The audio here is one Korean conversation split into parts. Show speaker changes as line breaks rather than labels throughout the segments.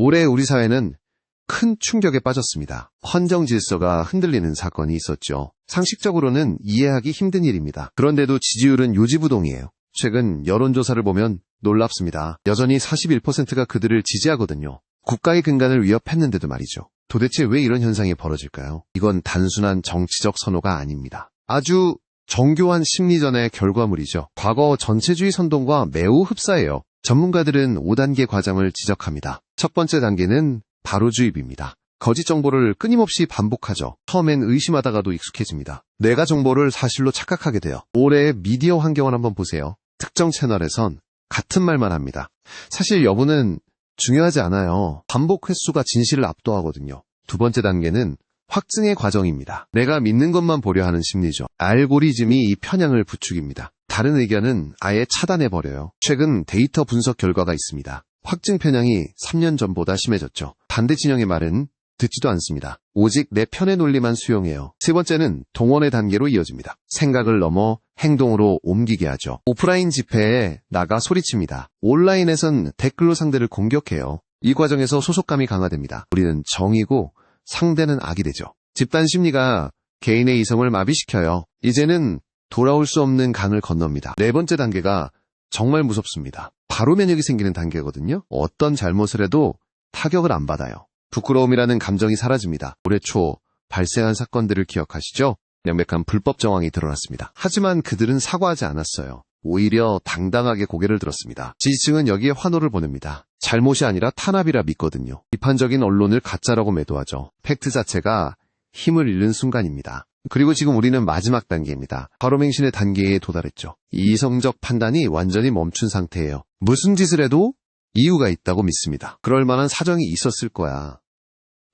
올해 우리 사회는 큰 충격에 빠졌습니다. 헌정 질서가 흔들리는 사건이 있었죠. 상식적으로는 이해하기 힘든 일입니다. 그런데도 지지율은 요지부동이에요. 최근 여론조사를 보면 놀랍습니다. 여전히 41%가 그들을 지지하거든요. 국가의 근간을 위협했는데도 말이죠. 도대체 왜 이런 현상이 벌어질까요? 이건 단순한 정치적 선호가 아닙니다. 아주 정교한 심리전의 결과물이죠. 과거 전체주의 선동과 매우 흡사해요. 전문가들은 5단계 과정을 지적합니다. 첫 번째 단계는 바로 주입입니다. 거짓 정보를 끊임없이 반복하죠. 처음엔 의심하다가도 익숙해집니다. 내가 정보를 사실로 착각하게 돼요. 올해의 미디어 환경을 한번 보세요. 특정 채널에선 같은 말만 합니다. 사실 여부는 중요하지 않아요. 반복 횟수가 진실을 압도하거든요. 두 번째 단계는 확증의 과정입니다. 내가 믿는 것만 보려 하는 심리죠. 알고리즘이 이 편향을 부추깁니다. 다른 의견은 아예 차단해버려요. 최근 데이터 분석 결과가 있습니다. 확증 편향이 3년 전보다 심해졌죠. 반대 진영의 말은 듣지도 않습니다. 오직 내 편의 논리만 수용해요. 세 번째는 동원의 단계로 이어집니다. 생각을 넘어 행동으로 옮기게 하죠. 오프라인 집회에 나가 소리칩니다. 온라인에선 댓글로 상대를 공격해요. 이 과정에서 소속감이 강화됩니다. 우리는 정이고 상대는 악이 되죠. 집단 심리가 개인의 이성을 마비시켜요. 이제는 돌아올 수 없는 강을 건넙니다. 네 번째 단계가 정말 무섭습니다. 바로 면역이 생기는 단계거든요. 어떤 잘못을 해도 타격을 안 받아요. 부끄러움이라는 감정이 사라집니다. 올해 초 발생한 사건들을 기억하시죠? 명백한 불법 정황이 드러났습니다. 하지만 그들은 사과하지 않았어요. 오히려 당당하게 고개를 들었습니다. 지지층은 여기에 환호를 보냅니다. 잘못이 아니라 탄압이라 믿거든요. 비판적인 언론을 가짜라고 매도하죠. 팩트 자체가 힘을 잃는 순간입니다. 그리고 지금 우리는 마지막 단계입니다. 바로맹신의 단계에 도달했죠. 이성적 판단이 완전히 멈춘 상태예요. 무슨 짓을 해도 이유가 있다고 믿습니다. 그럴 만한 사정이 있었을 거야.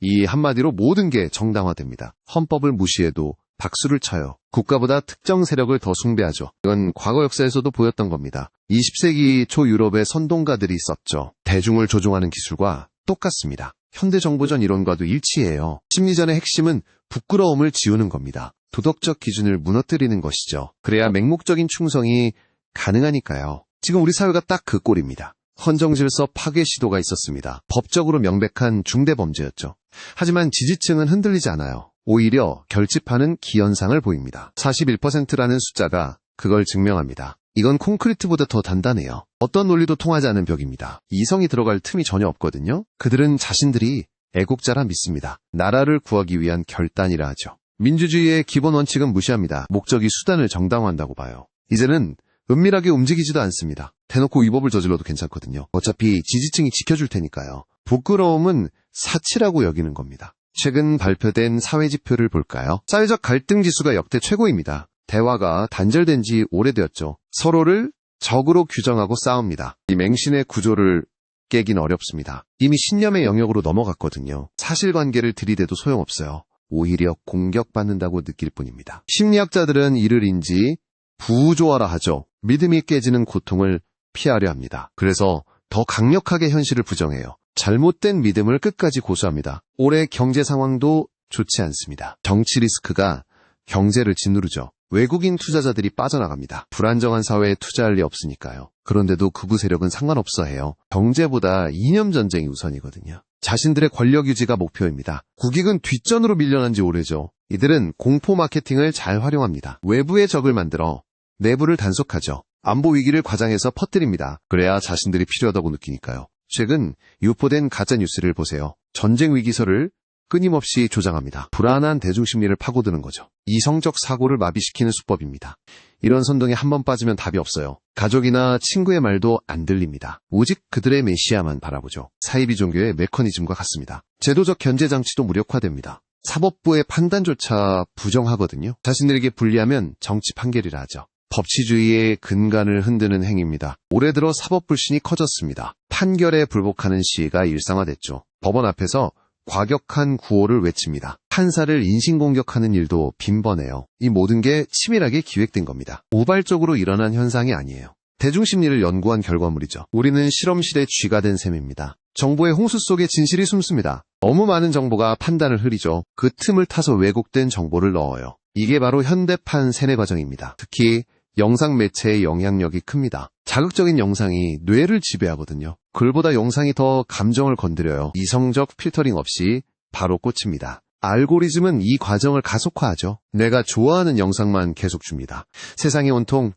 이 한마디로 모든 게 정당화됩니다. 헌법을 무시해도 박수를 쳐요. 국가보다 특정 세력을 더 숭배하죠. 이건 과거 역사에서도 보였던 겁니다. 20세기 초 유럽의 선동가들이 썼죠. 대중을 조종하는 기술과 똑같습니다. 현대정보전 이론과도 일치해요. 심리전의 핵심은 부끄러움을 지우는 겁니다. 도덕적 기준을 무너뜨리는 것이죠. 그래야 맹목적인 충성이 가능하니까요. 지금 우리 사회가 딱 그 꼴입니다. 헌정질서 파괴 시도가 있었습니다. 법적으로 명백한 중대범죄였죠. 하지만 지지층은 흔들리지 않아요. 오히려 결집하는 기현상을 보입니다. 41%라는 숫자가 그걸 증명합니다. 이건 콘크리트보다 더 단단해요. 어떤 논리도 통하지 않은 벽입니다. 이성이 들어갈 틈이 전혀 없거든요. 그들은 자신들이 애국자라 믿습니다. 나라를 구하기 위한 결단이라 하죠. 민주주의의 기본 원칙은 무시합니다. 목적이 수단을 정당화한다고 봐요. 이제는 은밀하게 움직이지도 않습니다. 대놓고 위법을 저질러도 괜찮거든요. 어차피 지지층이 지켜줄 테니까요. 부끄러움은 사치라고 여기는 겁니다. 최근 발표된 사회지표를 볼까요? 사회적 갈등 지수가 역대 최고입니다. 대화가 단절된 지 오래되었죠. 서로를 적으로 규정하고 싸웁니다. 이 맹신의 구조를 깨긴 어렵습니다. 이미 신념의 영역으로 넘어갔거든요. 사실관계를 들이대도 소용없어요. 오히려 공격받는다고 느낄 뿐입니다. 심리학자들은 이를 인지 부조화라 하죠. 믿음이 깨지는 고통을 피하려 합니다. 그래서 더 강력하게 현실을 부정해요. 잘못된 믿음을 끝까지 고수합니다. 올해 경제 상황도 좋지 않습니다. 정치 리스크가 경제를 짓누르죠. 외국인 투자자들이 빠져나갑니다. 불안정한 사회에 투자할 리 없으니까요. 그런데도 극우 세력은 상관없어 해요. 경제보다 이념 전쟁이 우선이거든요. 자신들의 권력 유지가 목표입니다. 국익은 뒷전으로 밀려난 지 오래죠. 이들은 공포 마케팅을 잘 활용합니다. 외부의 적을 만들어 내부를 단속하죠. 안보 위기를 과장해서 퍼뜨립니다. 그래야 자신들이 필요하다고 느끼니까요. 최근 유포된 가짜뉴스를 보세요. 전쟁 위기설을 끊임없이 조장합니다. 불안한 대중심리를 파고드는 거죠. 이성적 사고를 마비시키는 수법입니다. 이런 선동에 한 번 빠지면 답이 없어요. 가족이나 친구의 말도 안 들립니다. 오직 그들의 메시아만 바라보죠. 사이비 종교의 메커니즘과 같습니다. 제도적 견제 장치도 무력화됩니다. 사법부의 판단조차 부정하거든요. 자신들에게 불리하면 정치 판결이라 하죠. 법치주의의 근간을 흔드는 행위입니다. 올해 들어 사법 불신이 커졌습니다. 판결에 불복하는 시위가 일상화됐죠. 법원 앞에서 과격한 구호를 외칩니다. 판사를 인신공격하는 일도 빈번해요. 이 모든 게 치밀하게 기획된 겁니다. 우발적으로 일어난 현상이 아니에요. 대중심리를 연구한 결과물이죠. 우리는 실험실의 쥐가 된 셈입니다. 정보의 홍수 속에 진실이 숨습니다. 너무 많은 정보가 판단을 흐리죠. 그 틈을 타서 왜곡된 정보를 넣어요. 이게 바로 현대판 세뇌 과정입니다. 특히 영상 매체의 영향력이 큽니다. 자극적인 영상이 뇌를 지배하거든요. 글보다 영상이 더 감정을 건드려요. 이성적 필터링 없이 바로 꽂힙니다. 알고리즘은 이 과정을 가속화하죠. 내가 좋아하는 영상만 계속 줍니다. 세상이 온통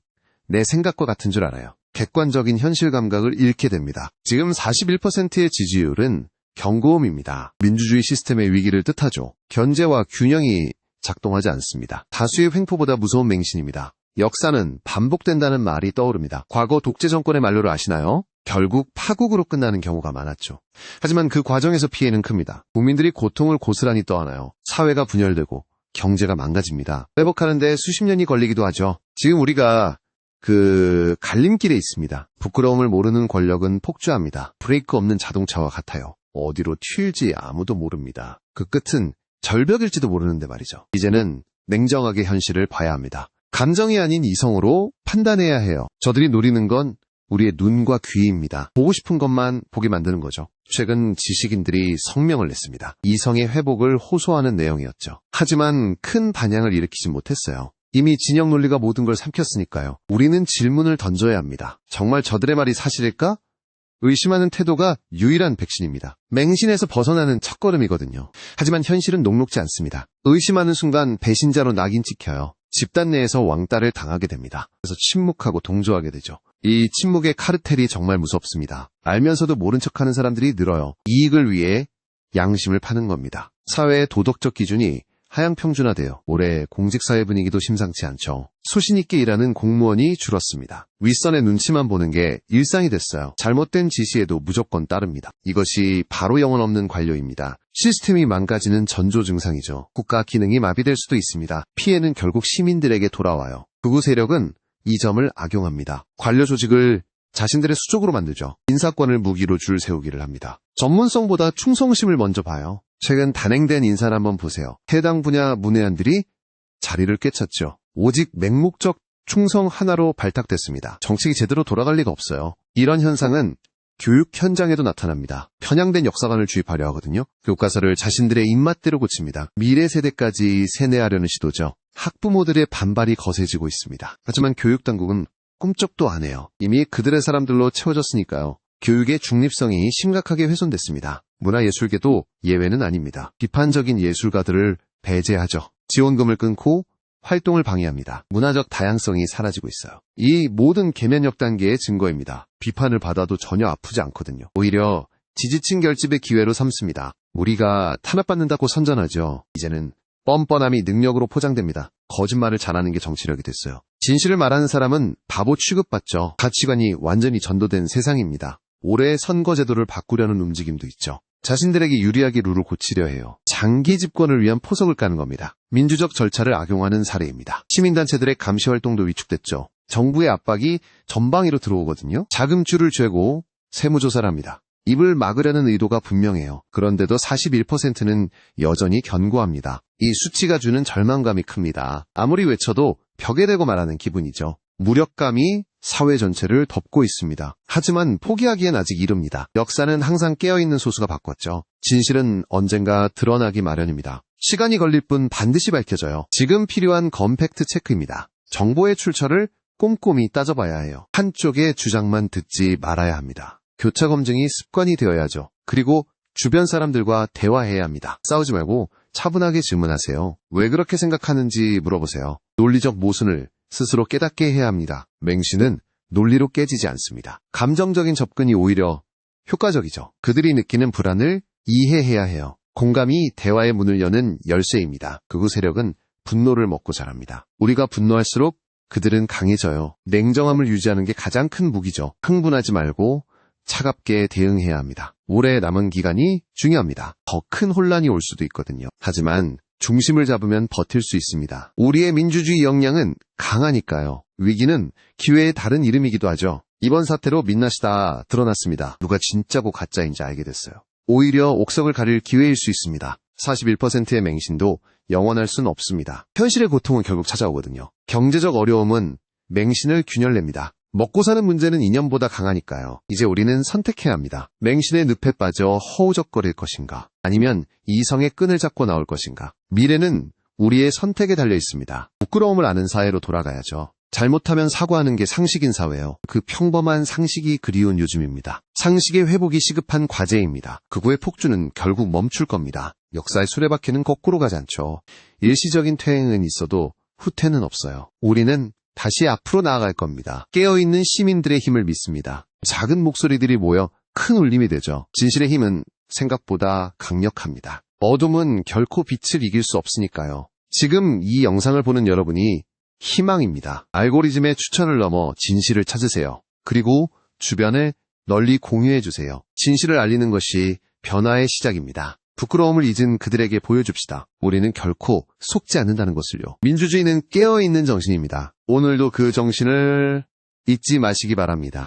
내 생각과 같은 줄 알아요. 객관적인 현실 감각을 잃게 됩니다. 지금 41%의 지지율은 경고음입니다. 민주주의 시스템의 위기를 뜻하죠. 견제와 균형이 작동하지 않습니다. 다수의 횡포보다 무서운 맹신입니다. 역사는 반복된다는 말이 떠오릅니다. 과거 독재 정권의 말로를 아시나요? 결국 파국으로 끝나는 경우가 많았죠. 하지만 그 과정에서 피해는 큽니다. 국민들이 고통을 고스란히 떠안아요. 사회가 분열되고 경제가 망가집니다. 회복하는 데 수십 년이 걸리기도 하죠. 지금 우리가 갈림길에 있습니다. 부끄러움을 모르는 권력은 폭주합니다. 브레이크 없는 자동차와 같아요. 어디로 튈지 아무도 모릅니다. 그 끝은 절벽일지도 모르는데 말이죠. 이제는 냉정하게 현실을 봐야 합니다. 감정이 아닌 이성으로 판단해야 해요. 저들이 노리는 건 우리의 눈과 귀입니다. 보고 싶은 것만 보게 만드는 거죠. 최근 지식인들이 성명을 냈습니다. 이성의 회복을 호소하는 내용이었죠. 하지만 큰 반향을 일으키지 못했어요. 이미 진영 논리가 모든 걸 삼켰으니까요. 우리는 질문을 던져야 합니다. 정말 저들의 말이 사실일까? 의심하는 태도가 유일한 백신입니다. 맹신에서 벗어나는 첫걸음이거든요. 하지만 현실은 녹록지 않습니다. 의심하는 순간 배신자로 낙인 찍혀요. 집단 내에서 왕따를 당하게 됩니다. 그래서 침묵하고 동조하게 되죠. 이 침묵의 카르텔이 정말 무섭습니다. 알면서도 모른 척하는 사람들이 늘어요. 이익을 위해 양심을 파는 겁니다. 사회의 도덕적 기준이 하향평준화되어 올해 공직사회 분위기도 심상치 않죠. 소신 있게 일하는 공무원이 줄었습니다. 윗선의 눈치만 보는 게 일상이 됐어요. 잘못된 지시에도 무조건 따릅니다. 이것이 바로 영혼 없는 관료입니다. 시스템이 망가지는 전조 증상이죠. 국가 기능이 마비될 수도 있습니다. 피해는 결국 시민들에게 돌아와요. 극우 세력은 이 점을 악용합니다. 관료 조직을 자신들의 수족으로 만들죠. 인사권을 무기로 줄 세우기를 합니다. 전문성보다 충성심을 먼저 봐요. 최근 단행된 인사를 한번 보세요. 해당 분야 문외한들이 자리를 꿰찼죠. 오직 맹목적 충성 하나로 발탁됐습니다. 정책이 제대로 돌아갈 리가 없어요. 이런 현상은 교육 현장에도 나타납니다. 편향된 역사관을 주입하려 하거든요. 교과서를 자신들의 입맛대로 고칩니다. 미래 세대까지 세뇌하려는 시도죠. 학부모들의 반발이 거세지고 있습니다. 하지만 교육당국은 꿈쩍도 안 해요. 이미 그들의 사람들로 채워졌으니까요. 교육의 중립성이 심각하게 훼손됐습니다. 문화예술계도 예외는 아닙니다. 비판적인 예술가들을 배제하죠. 지원금을 끊고 활동을 방해합니다. 문화적 다양성이 사라지고 있어요. 이 모든 계면역 단계의 증거입니다. 비판을 받아도 전혀 아프지 않거든요. 오히려 지지층 결집의 기회로 삼습니다. 우리가 탄압받는다고 선전하죠. 이제는 뻔뻔함이 능력으로 포장됩니다. 거짓말을 잘하는 게 정치력이 됐어요. 진실을 말하는 사람은 바보 취급받죠. 가치관이 완전히 전도된 세상입니다. 올해 선거제도를 바꾸려는 움직임도 있죠. 자신들에게 유리하게 룰을 고치려 해요. 장기 집권을 위한 포석을 까는 겁니다. 민주적 절차를 악용하는 사례입니다. 시민단체들의 감시활동도 위축됐죠. 정부의 압박이 전방위로 들어오거든요. 자금줄을 쥐고 세무조사를 합니다. 입을 막으려는 의도가 분명해요. 그런데도 41%는 여전히 견고합니다. 이 수치가 주는 절망감이 큽니다. 아무리 외쳐도 벽에 대고 말하는 기분이죠. 무력감이 사회 전체를 덮고 있습니다. 하지만 포기하기엔 아직 이릅니다. 역사는 항상 깨어있는 소수가 바꿨죠. 진실은 언젠가 드러나기 마련입니다. 시간이 걸릴 뿐 반드시 밝혀져요. 지금 필요한 검팩트 체크입니다. 정보의 출처를 꼼꼼히 따져봐야 해요. 한쪽의 주장만 듣지 말아야 합니다. 교차 검증이 습관이 되어야죠. 그리고 주변 사람들과 대화해야 합니다. 싸우지 말고 차분하게 질문하세요. 왜 그렇게 생각하는지 물어보세요. 논리적 모순을 스스로 깨닫게 해야 합니다. 맹신은 논리로 깨지지 않습니다. 감정적인 접근이 오히려 효과적이죠. 그들이 느끼는 불안을 이해해야 해요. 공감이 대화의 문을 여는 열쇠입니다. 극우 세력은 분노를 먹고 자랍니다. 우리가 분노할수록 그들은 강해져요. 냉정함을 유지하는 게 가장 큰 무기죠. 흥분하지 말고 차갑게 대응해야 합니다. 올해 남은 기간이 중요합니다. 더 큰 혼란이 올 수도 있거든요. 하지만 중심을 잡으면 버틸 수 있습니다. 우리의 민주주의 역량은 강하니까요. 위기는 기회의 다른 이름이기도 하죠. 이번 사태로 민낯이 다 드러났습니다. 누가 진짜고 가짜인지 알게 됐어요. 오히려 옥석을 가릴 기회일 수 있습니다. 41%의 맹신도 영원할 수는 없습니다. 현실의 고통은 결국 찾아오거든요. 경제적 어려움은 맹신을 균열냅니다. 먹고 사는 문제는 이념보다 강하니까요. 이제 우리는 선택해야 합니다. 맹신의 늪에 빠져 허우적거릴 것인가? 아니면 이성의 끈을 잡고 나올 것인가? 미래는 우리의 선택에 달려 있습니다. 부끄러움을 아는 사회로 돌아가야죠. 잘못하면 사과하는 게 상식인 사회요. 그 평범한 상식이 그리운 요즘입니다. 상식의 회복이 시급한 과제입니다. 극우의 폭주는 결국 멈출 겁니다. 역사의 수레바퀴는 거꾸로 가지 않죠. 일시적인 퇴행은 있어도 후퇴는 없어요. 우리는 다시 앞으로 나아갈 겁니다. 깨어있는 시민들의 힘을 믿습니다. 작은 목소리들이 모여 큰 울림이 되죠. 진실의 힘은 생각보다 강력합니다. 어둠은 결코 빛을 이길 수 없으니까요. 지금 이 영상을 보는 여러분이 희망입니다. 알고리즘의 추천을 넘어 진실을 찾으세요. 그리고 주변에 널리 공유해주세요. 진실을 알리는 것이 변화의 시작입니다. 부끄러움을 잊은 그들에게 보여줍시다. 우리는 결코 속지 않는다는 것을요. 민주주의는 깨어있는 정신입니다. 오늘도 그 정신을 잊지 마시기 바랍니다.